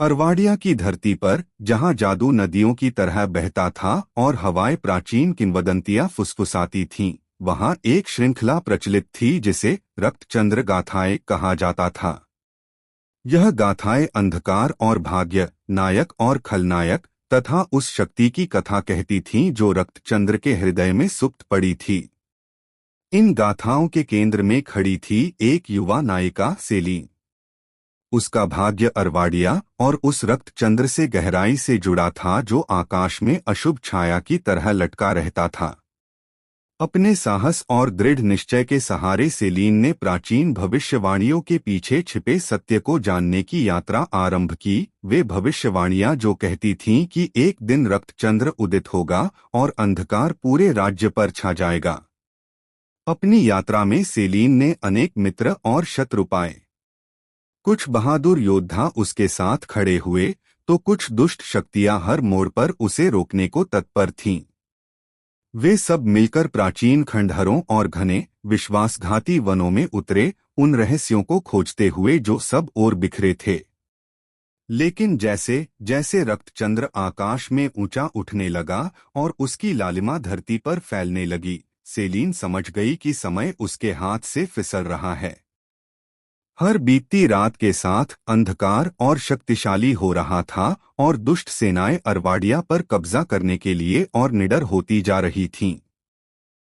अरवाडिया की धरती पर, जहां जादू नदियों की तरह बहता था और हवाएं प्राचीन किंवदंतियां फुसफुसाती थीं, वहां एक श्रृंखला प्रचलित थी जिसे रक्तचंद्र गाथाएं कहा जाता था। यह गाथाएं अंधकार और भाग्य, नायक और खलनायक तथा उस शक्ति की कथा कहती थीं जो रक्तचंद्र के हृदय में सुप्त पड़ी थी। इन गाथाओं के केंद्र में खड़ी थी एक युवा नायिका सेलीन। उसका भाग्य अरवाडिया और उस रक्तचंद्र से गहराई से जुड़ा था जो आकाश में अशुभ छाया की तरह लटका रहता था। अपने साहस और दृढ़ निश्चय के सहारे सेलीन ने प्राचीन भविष्यवाणियों के पीछे छिपे सत्य को जानने की यात्रा आरंभ की। वे भविष्यवाणियां जो कहती थीं कि एक दिन रक्तचंद्र उदित होगा और अंधकार पूरे राज्य पर छा जाएगा। अपनी यात्रा में सेलीन ने अनेक मित्र और शत्रु पाए। कुछ बहादुर योद्धा उसके साथ खड़े हुए, तो कुछ दुष्ट शक्तियां हर मोड़ पर उसे रोकने को तत्पर थीं। वे सब मिलकर प्राचीन खंडहरों और घने, विश्वासघाती वनों में उतरे, उन रहस्यों को खोजते हुए जो सब ओर बिखरे थे। लेकिन जैसे जैसे रक्तचंद्र आकाश में ऊंचा उठने लगा और उसकी लालिमा धरती पर फैलने लगी, सेलीन समझ गई कि समय उसके हाथ से फिसल रहा है। हर बीतती रात के साथ अंधकार और शक्तिशाली हो रहा था और दुष्ट सेनाएं अरवाडिया पर कब्जा करने के लिए और निडर होती जा रही थीं।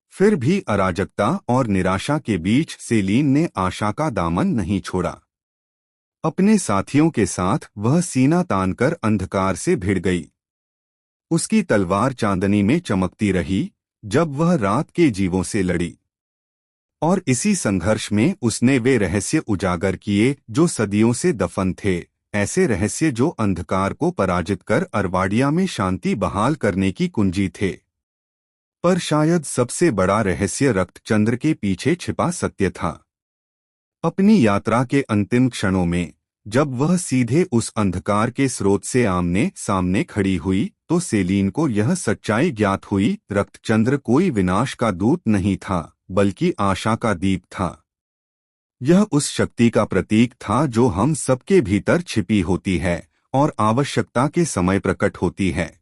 फिर भी अराजकता और निराशा के बीच सेलीन ने आशा का दामन नहीं छोड़ा। अपने साथियों के साथ वह सीना तानकर अंधकार से भिड़ गई। उसकी तलवार चांदनी में चमकती रही जब वह रात के जीवों से लड़ी। और इसी संघर्ष में उसने वे रहस्य उजागर किए जो सदियों से दफन थे, ऐसे रहस्य जो अंधकार को पराजित कर अरवाडिया में शांति बहाल करने की कुंजी थे। पर शायद सबसे बड़ा रहस्य रक्तचंद्र के पीछे छिपा सत्य था। अपनी यात्रा के अंतिम क्षणों में, जब वह सीधे उस अंधकार के स्रोत से आमने सामने खड़ी हुई, तो सेलीन को यह सच्चाई ज्ञात हुई, रक्तचंद्र कोई विनाश का दूत नहीं था, बल्कि आशा का दीप था। यह उस शक्ति का प्रतीक था जो हम सबके भीतर छिपी होती है और आवश्यकता के समय प्रकट होती है।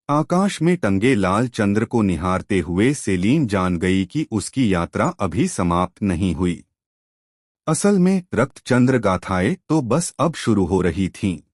आकाश में टंगे लाल चंद्र को निहारते हुए सेलीन जान गई कि उसकी यात्रा अभी समाप्त नहीं हुई। असल में रक्तचंद्र गाथाएं तो बस अब शुरू हो रही थीं।